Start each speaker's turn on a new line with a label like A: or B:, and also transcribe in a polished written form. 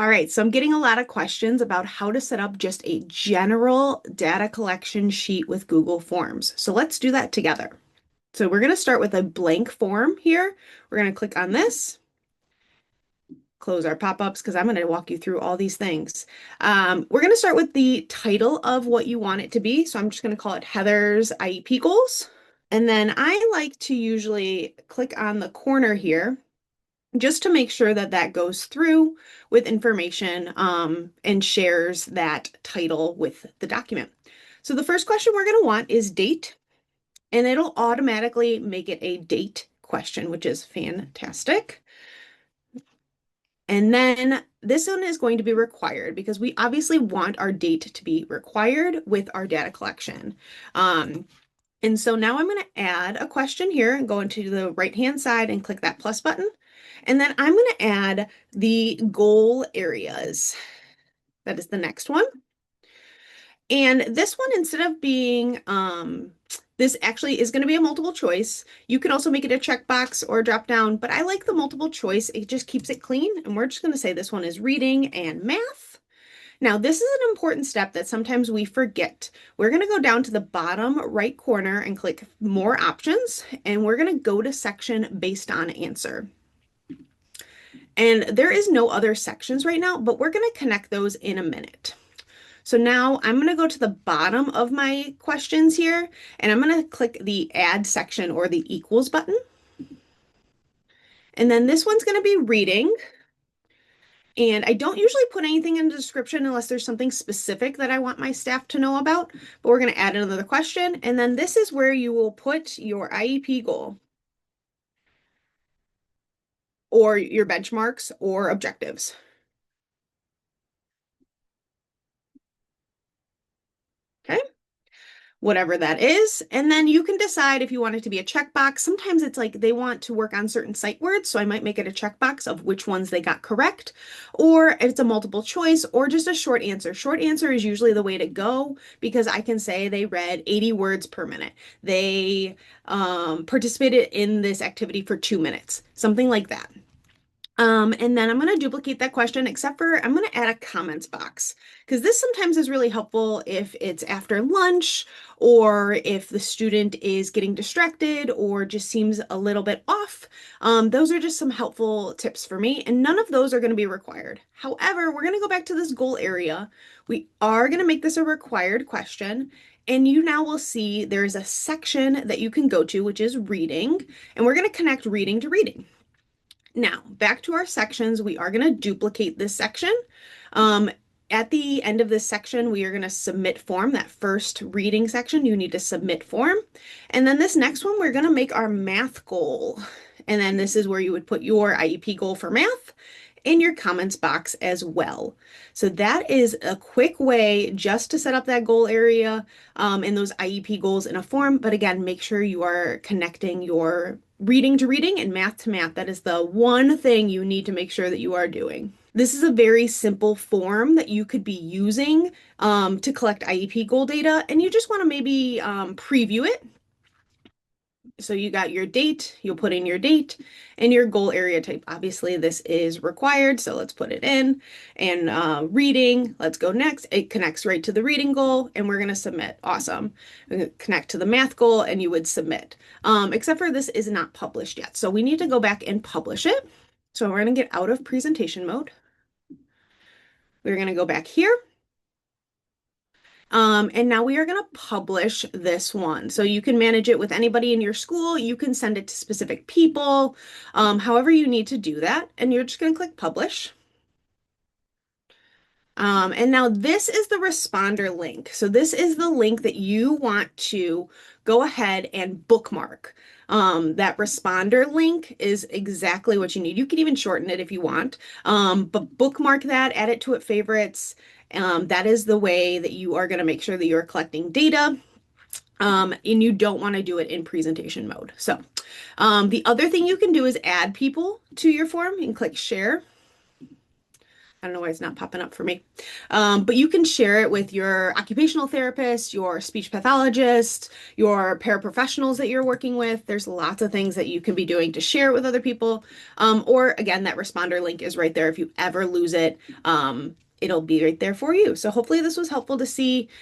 A: All right, so I'm getting a lot of questions about how to set up just a general data collection sheet with Google Forms. So let's do that together. So we're going to start with a blank form here. We're going to click on this, close our pop-ups because I'm going to walk you through all these things. We're going to start with the title of what you want it to be. So I'm just going to call it Heather's IEP Goals. And then I like to usually click on the corner here just to make sure that that goes through with information and shares that title with the document. So the first question we're going to want is date, and it'll automatically make it a date question, which is fantastic. And then this one is going to be required because we obviously want our date to be required with our data collection. And so now I'm going to add a question here and go into the right-hand side and click that plus button. And then I'm going to add the goal areas. That is the next one. And this one, instead of being, this actually is going to be a multiple choice. You can also make it a checkbox or a drop down, but I like the multiple choice. It just keeps it clean. And we're just going to say this one is reading and math. Now, this is an important step that sometimes we forget. We're going to go down to the bottom right corner and click more options, and we're going to go to section based on answer. And there is no other sections right now, but we're going to connect those in a minute. So now I'm going to go to the bottom of my questions here, and I'm going to click the add section or the equals button. And then this one's going to be reading. And I don't usually put anything in the description unless there's something specific that I want my staff to know about, but we're going to add another question. And then this is where you will put your IEP goal or your benchmarks or objectives. Okay. Whatever that is. And then you can decide if you want it to be a checkbox. Sometimes it's like they want to work on certain sight words, so I might make it a checkbox of which ones they got correct, or it's a multiple choice, or just a short answer. Short answer is usually the way to go because I can say they read 80 words per minute. They participated in this activity for 2 minutes, something like that. And then I'm going to duplicate that question, except for I'm going to add a comments box because this sometimes is really helpful if it's after lunch or if the student is getting distracted or just seems a little bit off. Those are just some helpful tips for me, and none of those are going to be required. However, we're going to go back to this goal area. We are going to make this a required question. And you now will see there's a section that you can go to, which is reading, and we're going to connect reading to reading. Now, back to our sections, we are going to duplicate this section. At the end of this section, we are going to submit form. That first reading section, you need to submit form. And then this next one, we're going to make our math goal. And then this is where you would put your IEP goal for math in your comments box as well. So that is a quick way just to set up that goal area and those IEP goals in a form. But again, make sure you are connecting your reading to reading and math to math. That is the one thing you need to make sure that you are doing. This is a very simple form that you could be using to collect IEP goal data, and you just want to maybe preview it. So you got your date, you'll put in your date and your goal area type. Obviously, this is required, so let's put it in. And reading, let's go next. It connects right to the reading goal, and we're going to submit. Awesome. We're going to connect to the math goal, and you would submit. Except for this is not published yet, so we need to go back and publish it. So we're going to get out of presentation mode. We're going to go back here. And now we are going to publish this one. So you can manage it with anybody in your school. You can send it to specific people, however you need to do that. And you're just going to click publish. And now this is the responder link. So this is the link that you want to go ahead and bookmark. That responder link is exactly what you need. You can even shorten it if you want, but bookmark that, add it to it favorites. That is the way that you are going to make sure that you're collecting data. And you don't want to do it in presentation mode. So the other thing you can do is add people to your form. You can click share. I don't know why it's not popping up for me. But you can share it with your occupational therapist, your speech pathologist, your paraprofessionals that you're working with. There's lots of things that you can be doing to share it with other people. Or again, that responder link is right there. If you ever lose it, it'll be right there for you. So hopefully this was helpful to see